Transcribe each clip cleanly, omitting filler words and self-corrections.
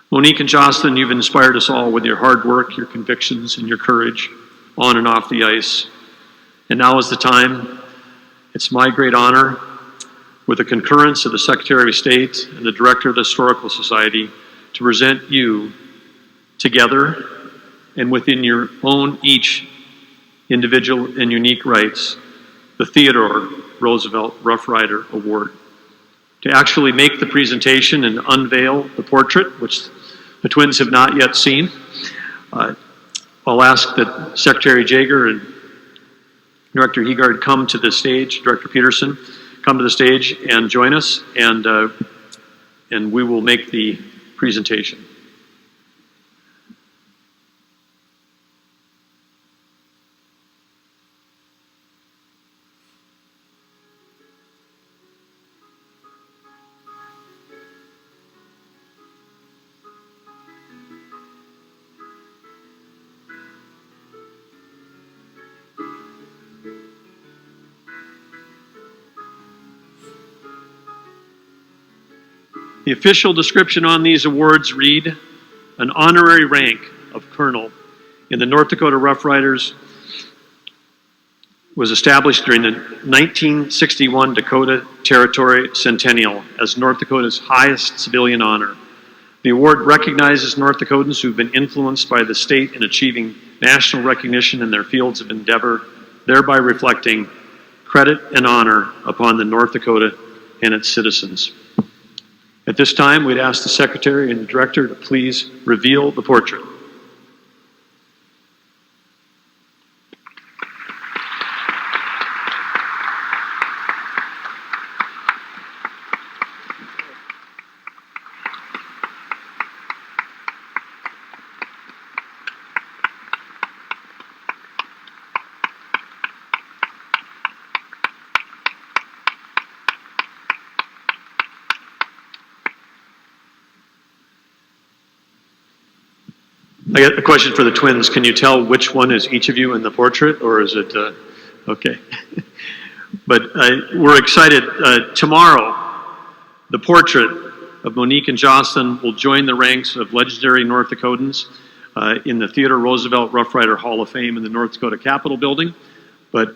Monique and Jocelyne, you've inspired us all with your hard work, your convictions, and your courage on and off the ice. And now is the time. It's my great honor, with the concurrence of the Secretary of State and the Director of the Historical Society, to present you together and within your own each individual and unique rights, the Theodore Roosevelt Rough Rider Award. To actually make the presentation and unveil the portrait, which the twins have not yet seen, I'll ask that Secretary Jager and Director Heegard come to the stage, Director Peterson, come to the stage and join us, and we will make the presentation. The official description on these awards read, an honorary rank of colonel in the North Dakota Rough Riders was established during the 1961 Dakota Territory Centennial as North Dakota's highest civilian honor. The award recognizes North Dakotans who've been influenced by the state in achieving national recognition in their fields of endeavor, thereby reflecting credit and honor upon the North Dakota and its citizens. At this time, we'd ask the Secretary and the Director to please reveal the portrait. I got a question for the twins. Can you tell which one is each of you in the portrait, or is it, okay. But we're excited. Tomorrow, the portrait of Monique and Jocelyne will join the ranks of legendary North Dakotans in the Theodore Roosevelt Rough Rider Hall of Fame in the North Dakota Capitol building. But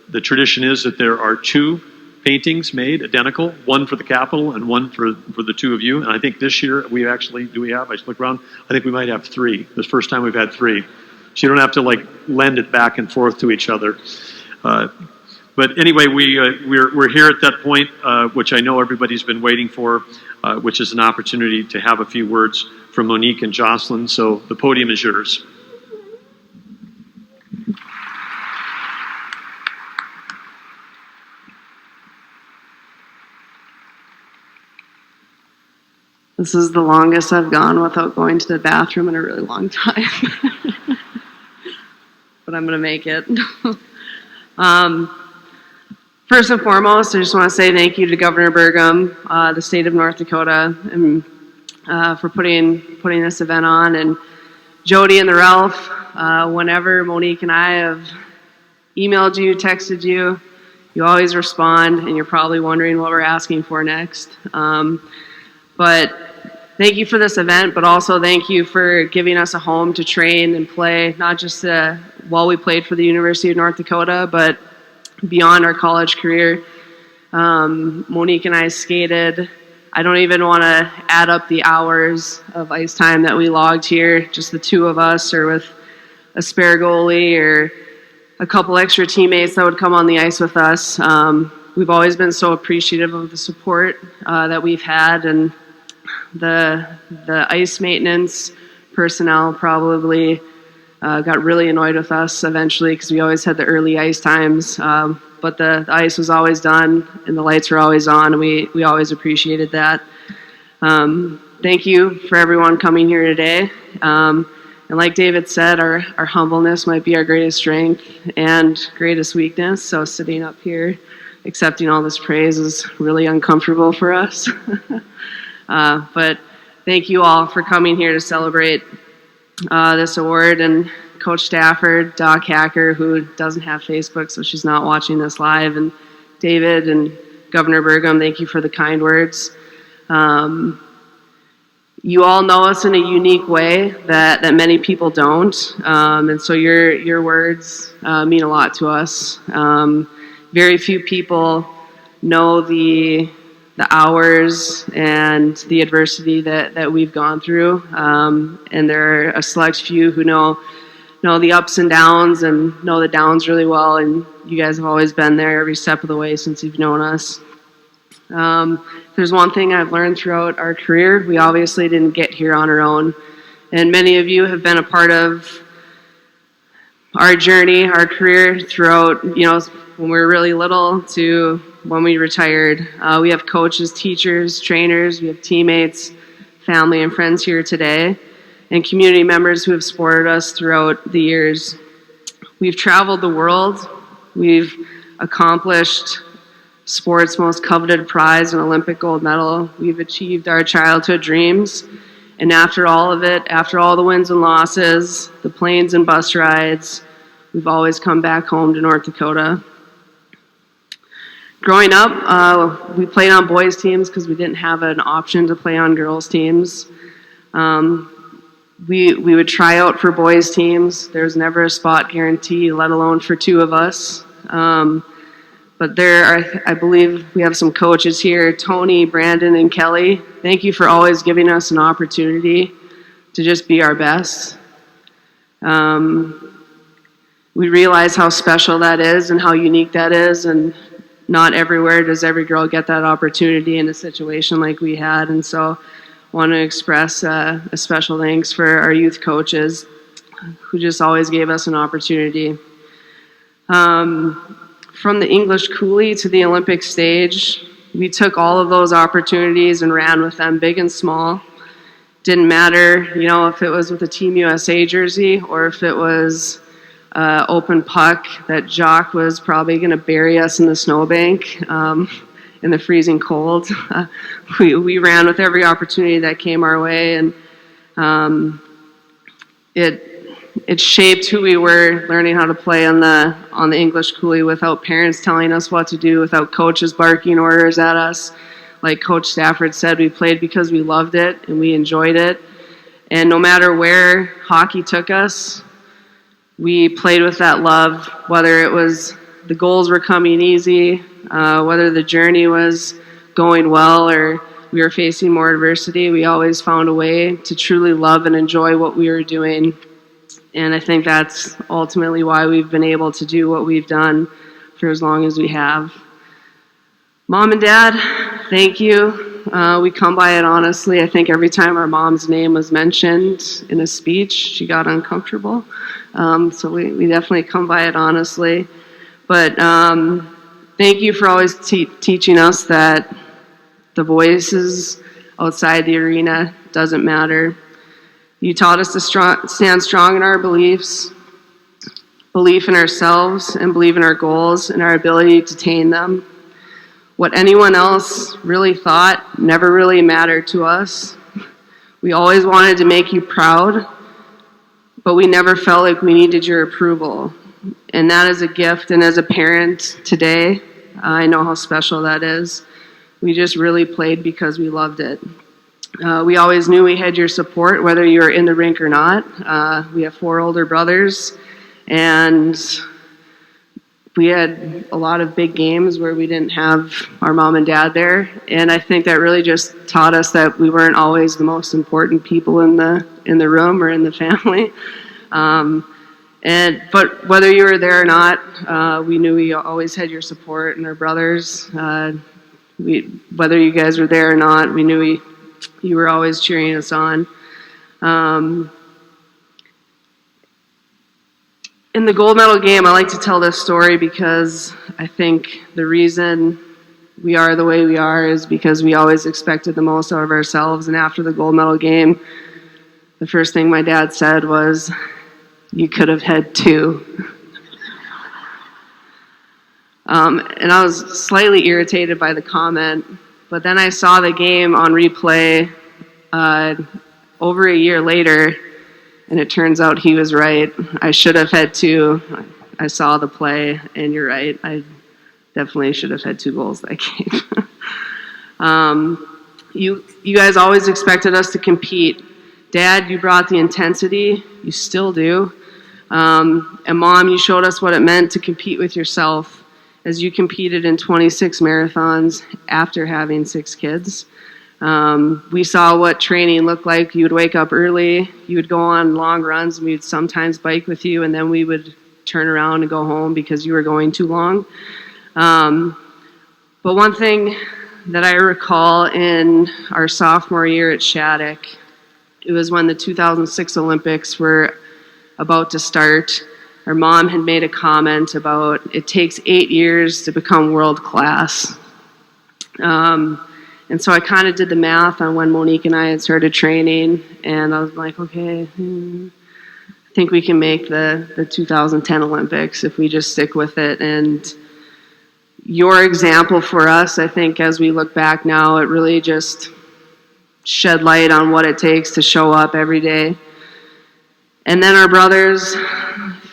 the tradition is that there are two paintings made identical, one for the Capitol and one for the two of you. And I think this year we actually, do we have, I just look around, I think we might have three. This first time we've had three. So you don't have to like lend it back and forth to each other. But anyway, we're here at that point, which I know everybody's been waiting for, which is an opportunity to have a few words from Monique and Jocelyne. So the podium is yours. This is the longest I've gone without going to the bathroom in a really long time. But I'm going to make it. First and foremost, I just want to say thank you to Governor Burgum, the state of North Dakota, and for putting this event on. And Jody and the Ralph, whenever Monique and I have emailed you, texted you, you always respond, and you're probably wondering what we're asking for next. But thank you for this event, but also thank you for giving us a home to train and play, not just while we played for the University of North Dakota, but beyond our college career. Monique and I skated. I don't even want to add up the hours of ice time that we logged here, just the two of us, or with a spare goalie or a couple extra teammates that would come on the ice with us. We've always been so appreciative of the support that we've had, and the ice maintenance personnel probably got really annoyed with us eventually because we always had the early ice times, but the ice was always done and the lights were always on, and we always appreciated that. Thank you for everyone coming here today. And like David said, our humbleness might be our greatest strength and greatest weakness, so sitting up here accepting all this praise is really uncomfortable for us. But thank you all for coming here to celebrate this award. And Coach Stafford, Doc Hacker, who doesn't have Facebook, so she's not watching this live, and David and Governor Burgum, thank you for the kind words. You all know us in a unique way that many people don't, and so your words mean a lot to us. Very few people know the hours and the adversity that we've gone through, and there are a select few who know the ups and downs and know the downs really well, and you guys have always been there every step of the way since you've known us. If there's one thing I've learned throughout our career, we obviously didn't get here on our own, and many of you have been a part of our journey, our career throughout, when we were really little to when we retired. We have coaches, teachers, trainers, we have teammates, family, and friends here today, and community members who have supported us throughout the years. We've traveled the world. We've accomplished sport's most coveted prize, an Olympic gold medal. We've achieved our childhood dreams. And after all of it, after all the wins and losses, the planes and bus rides, we've always come back home to North Dakota. Growing up, we played on boys' teams because we didn't have an option to play on girls' teams. We would try out for boys' teams. There was never a spot guarantee, let alone for two of us. But I believe we have some coaches here, Tony, Brandon, and Kelly. Thank you for always giving us an opportunity to just be our best. We realize how special that is and how unique that is, and not everywhere does every girl get that opportunity in a situation like we had. And so I want to express a special thanks for our youth coaches who just always gave us an opportunity. From the English Coulee to the Olympic stage, we took all of those opportunities and ran with them, big and small. Didn't matter, if it was with a Team USA jersey or if it was open puck that Jock was probably going to bury us in the snowbank in the freezing cold. We ran with every opportunity that came our way, and it shaped who we were, learning how to play on the English Coulee without parents telling us what to do, without coaches barking orders at us. Like Coach Stafford said, we played because we loved it and we enjoyed it. And no matter where hockey took us, we played with that love, whether it was the goals were coming easy, whether the journey was going well, or we were facing more adversity. We always found a way to truly love and enjoy what we were doing. And I think that's ultimately why we've been able to do what we've done for as long as we have. Mom and Dad, thank you. We come by it honestly. I think every time our mom's name was mentioned in a speech, she got uncomfortable. So we definitely come by it honestly. But thank you for always teaching us that the voices outside the arena doesn't matter. You taught us to stand strong in our beliefs, belief in ourselves, and believe in our goals and our ability to attain them. What anyone else really thought never really mattered to us. We always wanted to make you proud, but we never felt like we needed your approval. And that is a gift, and as a parent today, I know how special that is. We just really played because we loved it. We always knew we had your support, whether you were in the rink or not. We have 4 older brothers, and we had a lot of big games where we didn't have our mom and dad there. And I think that really just taught us that we weren't always the most important people in the room or in the family. But whether you were there or not, we knew we always had your support, and our brothers. Whether you guys were there or not, we knew you were always cheering us on. In the gold medal game, I like to tell this story because I think the reason we are the way we are is because we always expected the most out of ourselves. And after the gold medal game, the first thing my dad said was, "You could have had 2." And I was slightly irritated by the comment, but then I saw the game on replay over a year later, and it turns out he was right. I should have had 2. I saw the play, and you're right. I definitely should have had 2 goals that game. You guys always expected us to compete. Dad, you brought the intensity. You still do. And Mom, you showed us what it meant to compete with yourself as you competed in 26 marathons after having 6 kids. We saw what training looked like. You would wake up early, you would go on long runs, and we'd sometimes bike with you, and then we would turn around and go home because you were going too long. But one thing that I recall in our sophomore year at Shattuck, it was when the 2006 Olympics were about to start. Our mom had made a comment about it takes 8 years to become world class. And so I kind of did the math on when Monique and I had started training, and I was like, okay, I think we can make the 2010 Olympics if we just stick with it. And your example for us, I think as we look back now, it really just shed light on what it takes to show up every day. And then our brothers,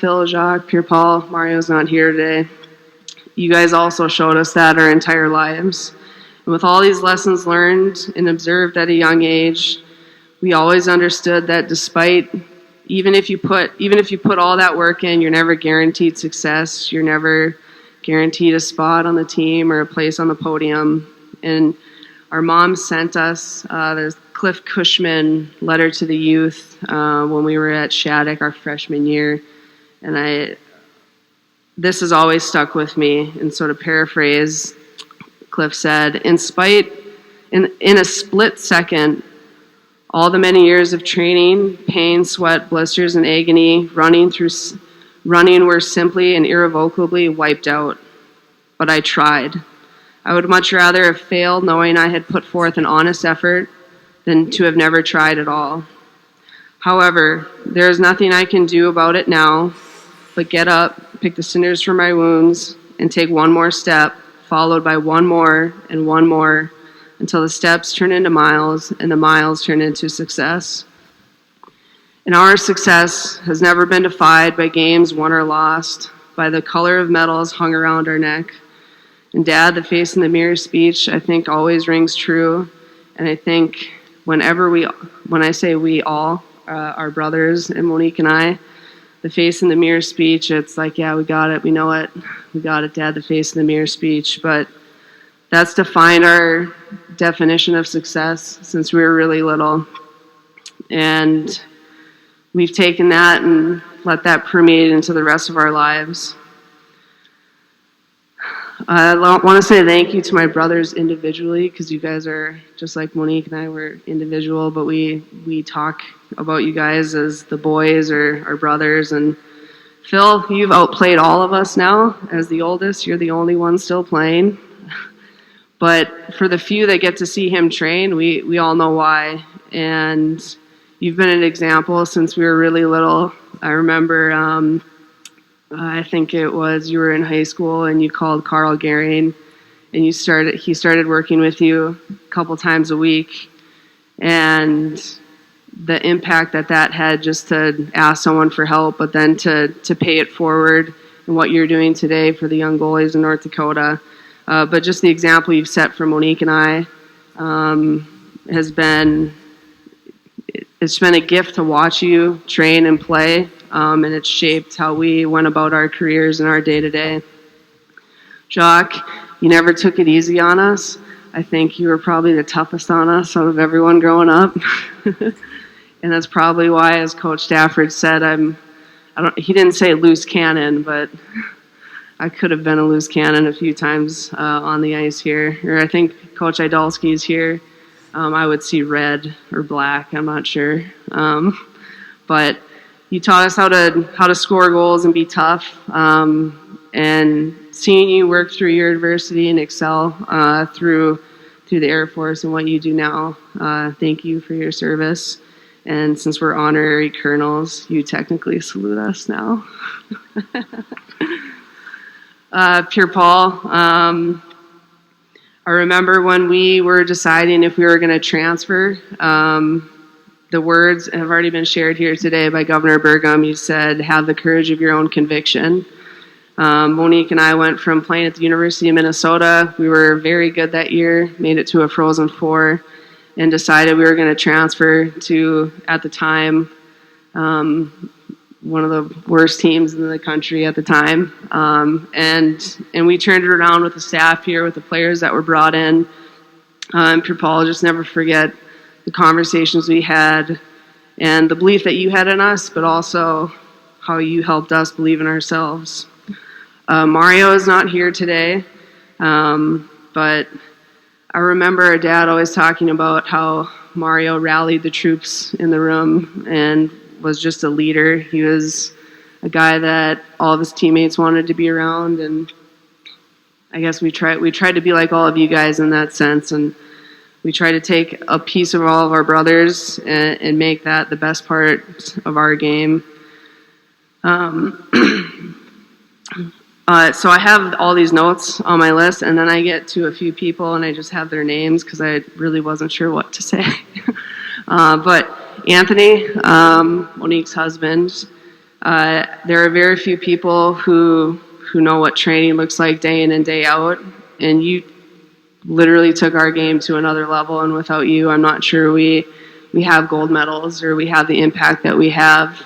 Phil, Jacques, Pierre-Paul, Mario's not here today. You guys also showed us that our entire lives. And with all these lessons learned and observed at a young age, we always understood that despite, even if you put all that work in, you're never guaranteed success. You're never guaranteed a spot on the team or a place on the podium. And our mom sent us the Cliff Cushman letter to the youth when we were at Shattuck our freshman year. And this has always stuck with me. And sort of paraphrase, Cliff said, in a split second, all the many years of training, pain, sweat, blisters, and agony, running were simply and irrevocably wiped out. But I tried. I would much rather have failed knowing I had put forth an honest effort than to have never tried at all. However, there is nothing I can do about it now but get up, pick the cinders from my wounds, and take one more step, followed by one more, until the steps turn into miles and the miles turn into success. And our success has never been defined by games won or lost, by the color of medals hung around our neck. And Dad, the face in the mirror speech, I think always rings true. And I think when I say we all, our brothers and Monique and I, the face in the mirror speech, it's like, yeah, we got it, we know it, we got it, Dad, the face in the mirror speech. But that's defined our definition of success since we were really little. And we've taken that and let that permeate into the rest of our lives. I want to say thank you to my brothers individually, because you guys are, just like Monique and I were individual, but we talk about you guys as the boys or our brothers. And Phil, you've outplayed all of us now. As the oldest, you're the only one still playing. But for the few that get to see him train, we all know why. And you've been an example since we were really little. I remember, I think it was you were in high school and you called Carl Gehring, and he started working with you a couple times a week. And the impact that had just to ask someone for help, but then to pay it forward in what you're doing today for the young goalies in North Dakota. But just the example you've set for Monique and I it's been a gift to watch you train and play, and it's shaped how we went about our careers and our day-to-day. Jacques, you never took it easy on us. I think you were probably the toughest on us out of everyone growing up. And that's probably why, as Coach Stafford said, he didn't say loose cannon, but I could have been a loose cannon a few times on the ice here. Or I think Coach Idalski's here. I would see red or black, I'm not sure. But you taught us how to score goals and be tough. And seeing you work through your adversity and excel through the Air Force and what you do now, thank you for your service. And since we're honorary colonels, you technically salute us now. Pierre-Paul, I remember when we were deciding if we were going to transfer, the words have already been shared here today by Governor Burgum. You said, have the courage of your own conviction. Monique and I went from playing at the University of Minnesota. We were very good that year, made it to a Frozen Four. and decided we were going to transfer to, at the time, one of the worst teams in the country at the time. And we turned it around with the staff here, with the players that were brought in. Paul, I'll just never forget the conversations we had and the belief that you had in us, but also how you helped us believe in ourselves. Mario is not here today, but I remember our dad always talking about how Mario rallied the troops in the room and was just a leader. He was a guy that all of his teammates wanted to be around, and I guess we tried to be like all of you guys in that sense, and we try to take a piece of all of our brothers and make that the best part of our game. So I have all these notes on my list, and then I get to a few people and I just have their names because I really wasn't sure what to say. But Anthony, Monique's husband, there are very few people who know what training looks like day in and day out, and you literally took our game to another level, and without you, I'm not sure we have gold medals or we have the impact that we have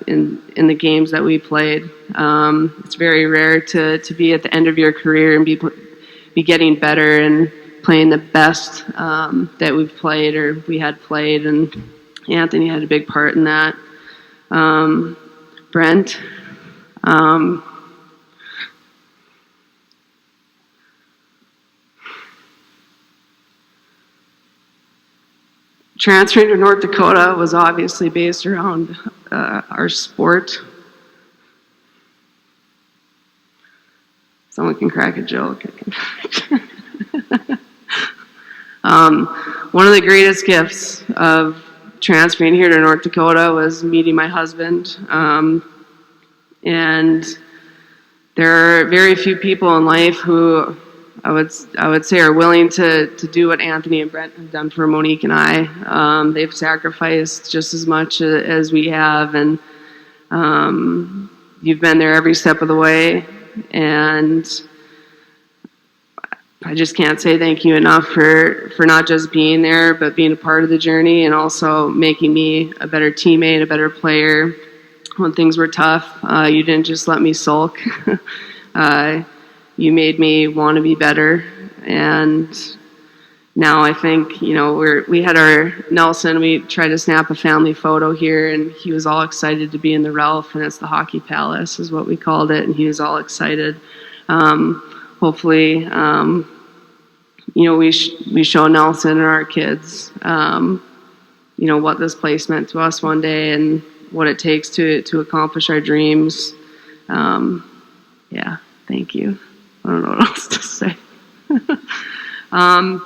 in the games that we played. It's very rare to be at the end of your career and be getting better and playing the best that we've played or we had played, and Anthony had a big part in that. Brent, transferring to North Dakota was obviously based around our sport. Someone can crack a joke. One of the greatest gifts of transferring here to North Dakota was meeting my husband. And there are very few people in life who I would say are willing to do what Anthony and Brent have done for Monique and I. They've sacrificed just as much as we have, and you've been there every step of the way, and I just can't say thank you enough for not just being there, but being a part of the journey and also making me a better teammate, a better player. When things were tough, you didn't just let me sulk. You made me want to be better, and now I think, we had our Nelson, we tried to snap a family photo here, and he was all excited to be in the Ralph, and it's the Hockey Palace is what we called it, and he was all excited. Hopefully, we show Nelson and our kids, what this place meant to us one day and what it takes to accomplish our dreams. Thank you. I don't know what else to say. And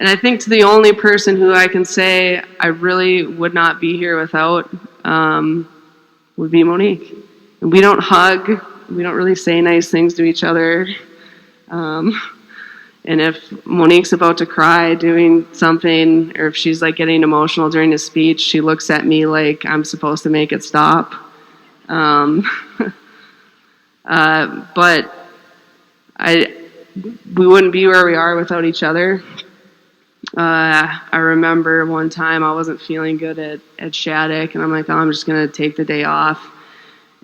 I think to the only person who I can say I really would not be here without would be Monique. And we don't hug. We don't really say nice things to each other. And if Monique's about to cry doing something, or if she's like getting emotional during a speech, she looks at me like I'm supposed to make it stop. But we wouldn't be where we are without each other. I remember one time I wasn't feeling good at Shattuck, and I'm like, I'm just going to take the day off.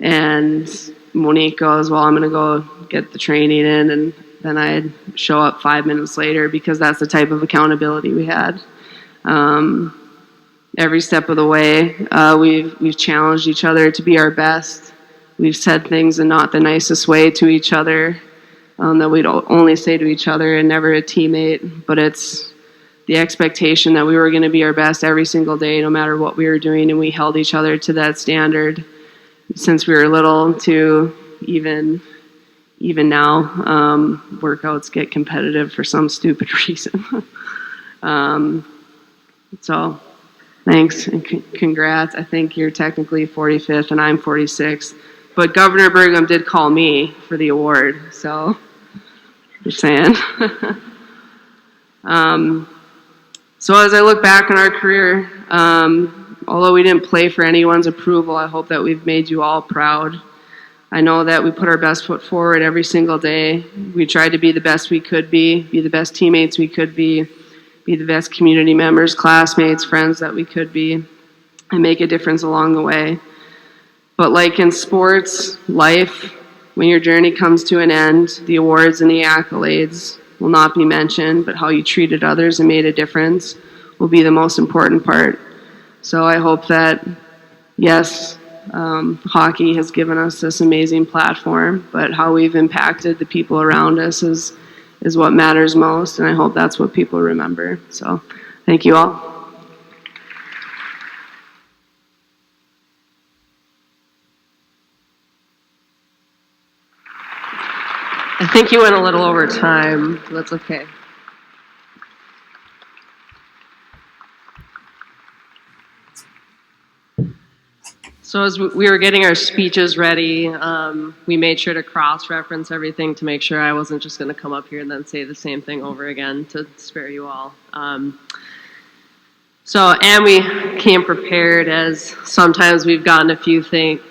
And Monique goes, well, I'm going to go get the training in, and then I'd show up 5 minutes later because that's the type of accountability we had. Every step of the way, we've challenged each other to be our best. We've said things in not the nicest way to each other, that we'd only say to each other and never a teammate, but it's the expectation that we were going to be our best every single day, no matter what we were doing, and we held each other to that standard since we were little to even now. Workouts get competitive for some stupid reason. So thanks and congrats. I think you're technically 45th and I'm 46th, but Governor Burgum did call me for the award, so just saying. So as I look back on our career, although we didn't play for anyone's approval, I hope that we've made you all proud. I know that we put our best foot forward every single day. We tried to be the best we could be the best teammates we could be be the best community members, classmates, friends that we could be, and make a difference along the way. But like in sports, life, when your journey comes to an end, the awards and the accolades will not be mentioned, but how you treated others and made a difference will be the most important part. So I hope that, yes, hockey has given us this amazing platform, but how we've impacted the people around us is what matters most, and I hope that's what people remember. So thank you all. I think you went a little over time. That's okay. So as we were getting our speeches ready, we made sure to cross-reference everything to make sure I wasn't just going to come up here and then say the same thing over again to spare you all. And we came prepared, as sometimes we've gotten a few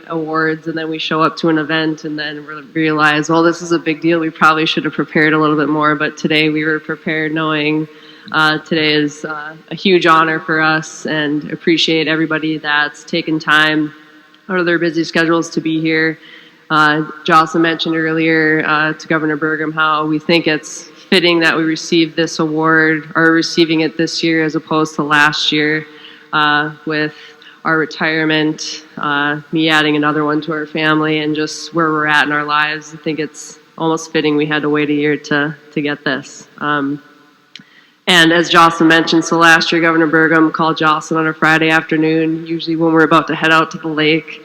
awards and then we show up to an event and then realize, well, this is a big deal. We probably should have prepared a little bit more, but today we were prepared knowing today is a huge honor for us, and appreciate everybody that's taken time out of their busy schedules to be here. Jocelyne mentioned earlier to Governor Burgum how we think it's fitting that we receive this award, or receiving it this year as opposed to last year, with our retirement, me adding another one to our family, and just where we're at in our lives. I think it's almost fitting we had to wait a year to get this. And as Jocelyne mentioned, so last year Governor Burgum called Jocelyne on a Friday afternoon, usually when we're about to head out to the lake,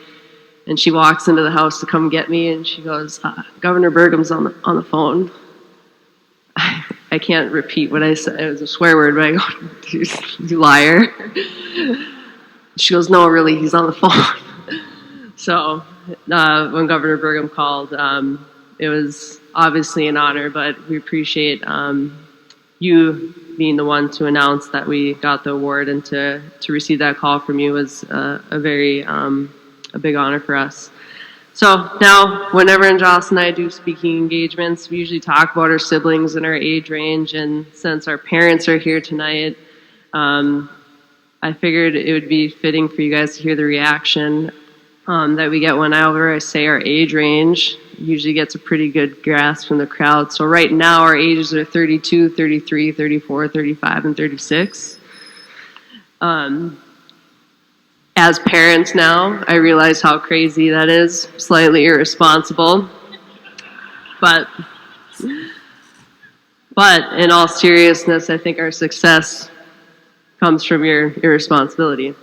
and she walks into the house to come get me, and she goes, Governor Burgum's on the phone. I can't repeat what I said. It was a swear word, but I go, you liar. She goes, no, really, he's on the phone. So when Governor Burgum called, it was obviously an honor, but we appreciate you being the one to announce that we got the award, and to receive that call from you was a very a big honor for us. So now, whenever Jocelyne and I do speaking engagements, we usually talk about our siblings and our age range, and since our parents are here tonight, I figured it would be fitting for you guys to hear the reaction that we get whenever I say our age range. Usually gets a pretty good grasp from the crowd. So right now our ages are 32, 33, 34, 35, and 36. As parents now, I realize how crazy that is, slightly irresponsible. But in all seriousness, I think our success comes from your irresponsibility.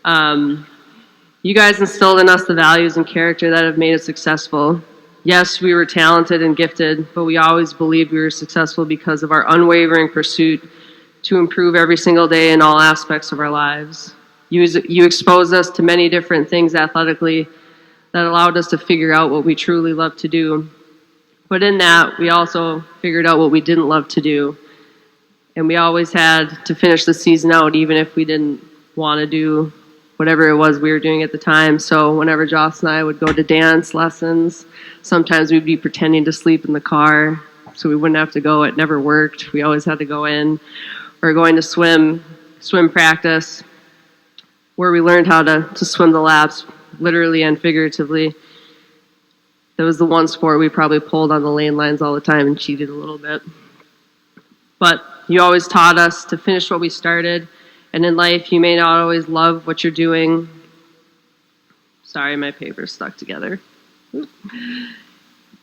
You guys instilled in us the values and character that have made us successful. Yes, we were talented and gifted, but we always believed we were successful because of our unwavering pursuit to improve every single day in all aspects of our lives. You exposed us to many different things athletically that allowed us to figure out what we truly love to do. But in that, we also figured out what we didn't love to do. And we always had to finish the season out, even if we didn't want to do whatever it was we were doing at the time. So whenever Joss and I would go to dance lessons, sometimes we'd be pretending to sleep in the car so we wouldn't have to go. It never worked. We always had to go in. Or going to swim practice, where we learned how to swim the laps, literally and figuratively. That was the one sport we probably pulled on the lane lines all the time and cheated a little bit. But you always taught us to finish what we started. And in life, you may not always love what you're doing. Sorry, my paper's stuck together. You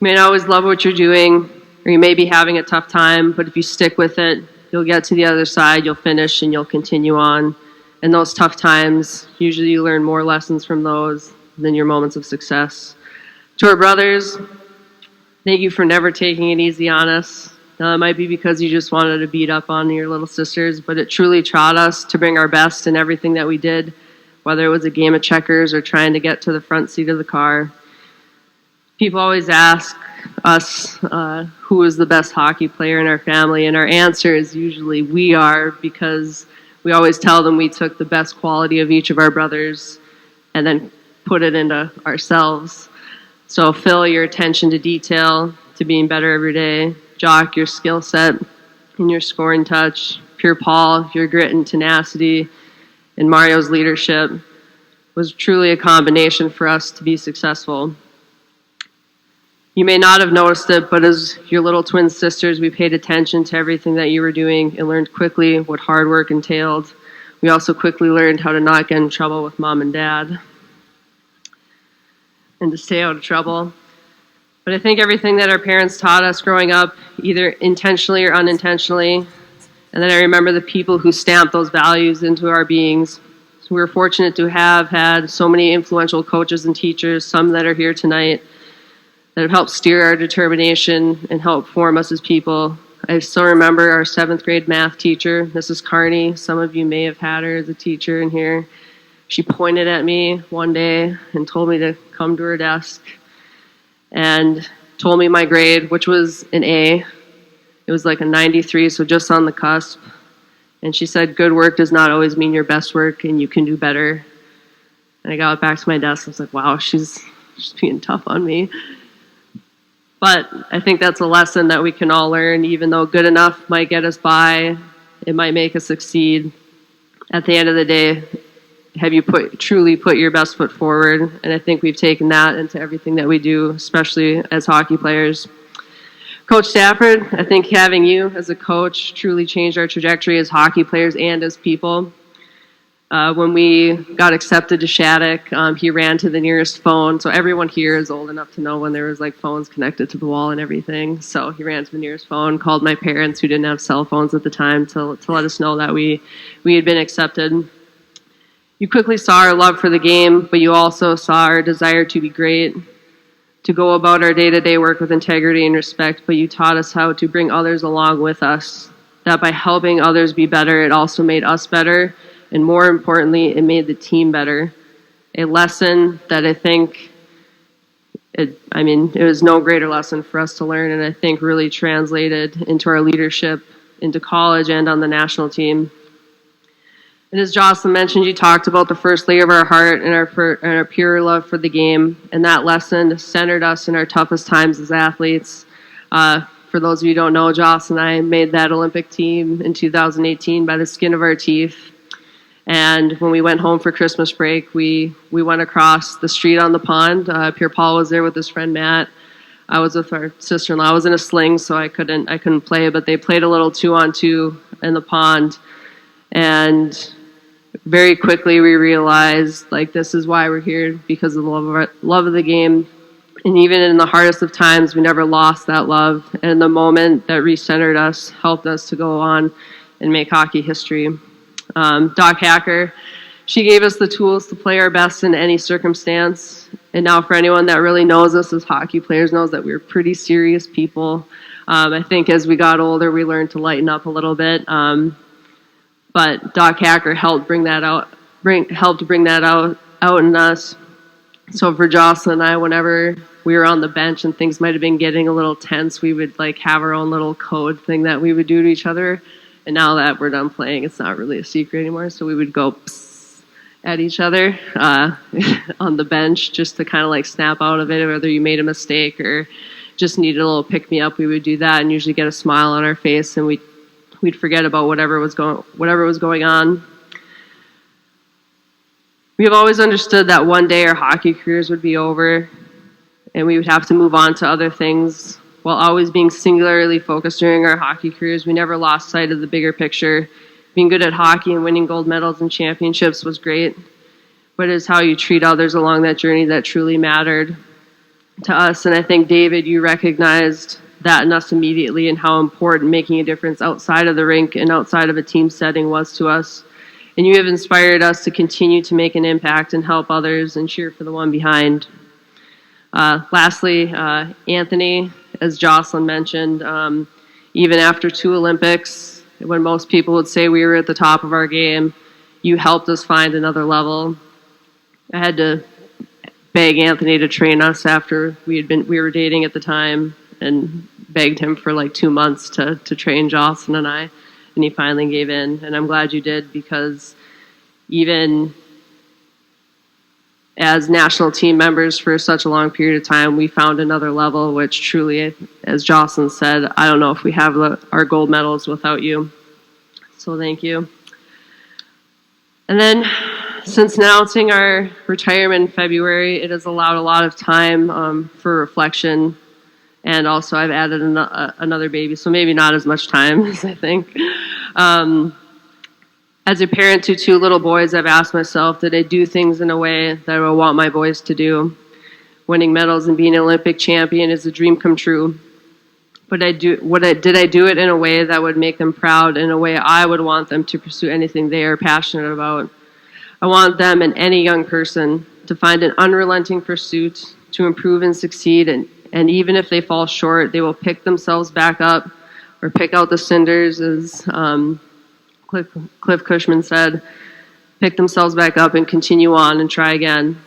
may not always love what you're doing, or you may be having a tough time, but if you stick with it, you'll get to the other side, you'll finish, and you'll continue on. And those tough times, usually you learn more lessons from those than your moments of success. To our brothers, thank you for never taking it easy on us. Now, it might be because you just wanted to beat up on your little sisters, but it truly taught us to bring our best in everything that we did, whether it was a game of checkers or trying to get to the front seat of the car. People always ask us who is the best hockey player in our family, and our answer is usually we are, because we always tell them we took the best quality of each of our brothers and then put it into ourselves. So Phil, your attention to detail, to being better every day. Jock, your skill set and your scoring touch. Pierre Paul, your grit and tenacity, and Mario's leadership was truly a combination for us to be successful. You may not have noticed it, but as your little twin sisters, we paid attention to everything that you were doing and learned quickly what hard work entailed. We also quickly learned how to not get in trouble with mom and dad and to stay out of trouble. But I think everything that our parents taught us growing up, either intentionally or unintentionally, and then I remember the people who stamped those values into our beings. So we were fortunate to have had so many influential coaches and teachers, some that are here tonight, that have helped steer our determination and help form us as people. I still remember our 7th grade math teacher, Mrs. Carney. Some of you may have had her as a teacher in here. She pointed at me one day and told me to come to her desk and told me my grade, which was an A. It was like a 93, so just on the cusp. And she said, good work does not always mean your best work, and you can do better. And I got back to my desk. I was like, wow, she's being tough on me. But I think that's a lesson that we can all learn. Even though good enough might get us by, it might make us succeed. At the end of the day, have you truly put your best foot forward? And I think we've taken that into everything that we do, especially as hockey players. Coach Stafford, I think having you as a coach truly changed our trajectory as hockey players and as people. When we got accepted to Shattuck, he ran to the nearest phone. So everyone here is old enough to know when there was like phones connected to the wall and everything. So he ran to the nearest phone, called my parents who didn't have cell phones at the time to let us know that we had been accepted. You quickly saw our love for the game, but you also saw our desire to be great, to go about our day-to-day work with integrity and respect, but you taught us how to bring others along with us, that by helping others be better, it also made us better, and more importantly, it made the team better. A lesson that I think, it was no greater lesson for us to learn, and I think really translated into our leadership, into college and on the national team. And as Jocelyne mentioned, you talked about the first lay of our heart and our pure love for the game, and that lesson centered us in our toughest times as athletes. For those of you who don't know, Jocelyne and I made that Olympic team in 2018 by the skin of our teeth. And when we went home for Christmas break, we went across the street on the pond. Pierre Paul was there with his friend Matt. I was with our sister-in-law. I was in a sling, so I couldn't play, but they played a little 2-on-2 in the pond. And very quickly we realized, like, this is why we're here, because of the love of the game. And even in the hardest of times, we never lost that love. And the moment that recentered us helped us to go on and make hockey history. Doc Hacker, she gave us the tools to play our best in any circumstance. And now for anyone that really knows us as hockey players knows that we're pretty serious people. I think as we got older, we learned to lighten up a little bit. But Doc Hacker helped bring that out in us. So for Jocelyne and I, whenever we were on the bench and things might have been getting a little tense, we would like have our own little code thing that we would do to each other. And now that we're done playing, it's not really a secret anymore. So we would go psst at each other on the bench just to kind of like snap out of it, whether you made a mistake or just needed a little pick me up. We would do that and usually get a smile on our face, and we'd forget about whatever was going on. We have always understood that one day our hockey careers would be over and we would have to move on to other things. While always being singularly focused during our hockey careers, we never lost sight of the bigger picture. Being good at hockey and winning gold medals and championships was great, but it's how you treat others along that journey that truly mattered to us. And I think, David, you recognized that in us immediately, and how important making a difference outside of the rink and outside of a team setting was to us. And you have inspired us to continue to make an impact and help others and cheer for the one behind. Lastly, Anthony, as Jocelyne mentioned, even after 2 Olympics, when most people would say we were at the top of our game, you helped us find another level. I had to beg Anthony to train us after we were dating at the time, and begged him for like 2 months to train Jocelyne and I, and he finally gave in. And I'm glad you did, because even as national team members for such a long period of time, we found another level, which truly, as Jocelyne said, I don't know if we have our gold medals without you. So thank you. And then, since announcing our retirement in February, it has allowed a lot of time for reflection. And also, I've added another baby, so maybe not as much time as I think. As a parent to 2 little boys, I've asked myself, did I do things in a way that I would want my boys to do? Winning medals and being an Olympic champion is a dream come true. But did I do it in a way that would make them proud, in a way I would want them to pursue anything they are passionate about? I want them and any young person to find an unrelenting pursuit to improve and succeed, and even if they fall short, they will pick themselves back up or pick out the cinders, as Cliff Cushman said, pick themselves back up and continue on and try again.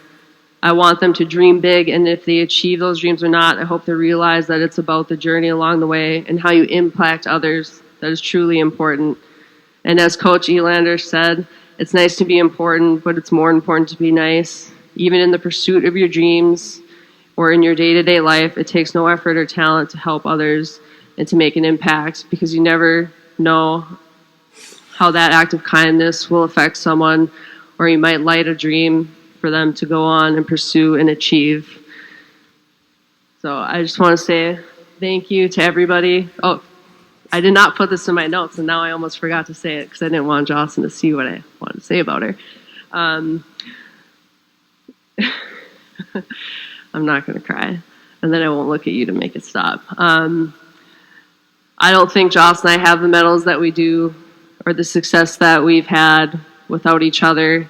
I want them to dream big, and if they achieve those dreams or not, I hope they realize that it's about the journey along the way and how you impact others that is truly important. And as Coach Elander said, it's nice to be important, but it's more important to be nice. Even in the pursuit of your dreams or in your day-to-day life, it takes no effort or talent to help others and to make an impact, because you never know how that act of kindness will affect someone, or you might light a dream for them to go on and pursue and achieve. So I just want to say thank you to everybody. Oh, I did not put this in my notes, and now I almost forgot to say it because I didn't want Jocelyne to see what I wanted to say about her. I'm not going to cry, and then I won't look at you to make it stop. I don't think Jocelyne and I have the medals that we do or the success that we've had without each other.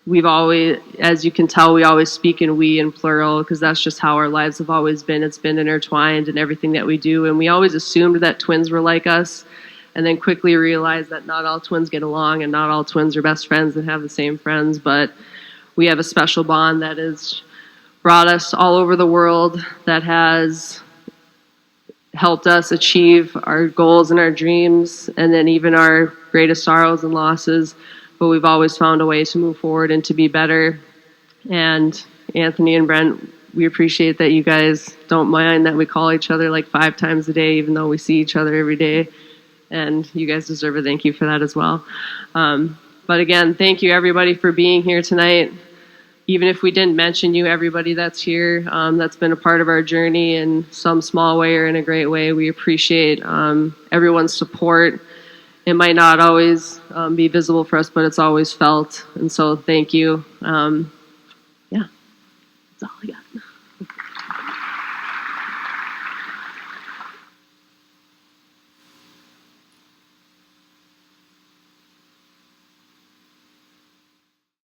We've always, as you can tell, we always speak in we and plural, because that's just how our lives have always been. It's been intertwined in everything that we do, and we always assumed that twins were like us, and then quickly realized that not all twins get along, and not all twins are best friends and have the same friends, but we have a special bond that has brought us all over the world, that has helped us achieve our goals and our dreams, and then even our greatest sorrows and losses. But we've always found a way to move forward and to be better. And Anthony and Brent, we appreciate that you guys don't mind that we call each other like 5 times a day, even though we see each other every day. And you guys deserve a thank you for that as well. But again, thank you everybody for being here tonight. Even if we didn't mention you, everybody that's here, that's been a part of our journey in some small way or in a great way, we appreciate everyone's support. It might not always be visible for us, but it's always felt. And so thank you. Yeah, that's all I got.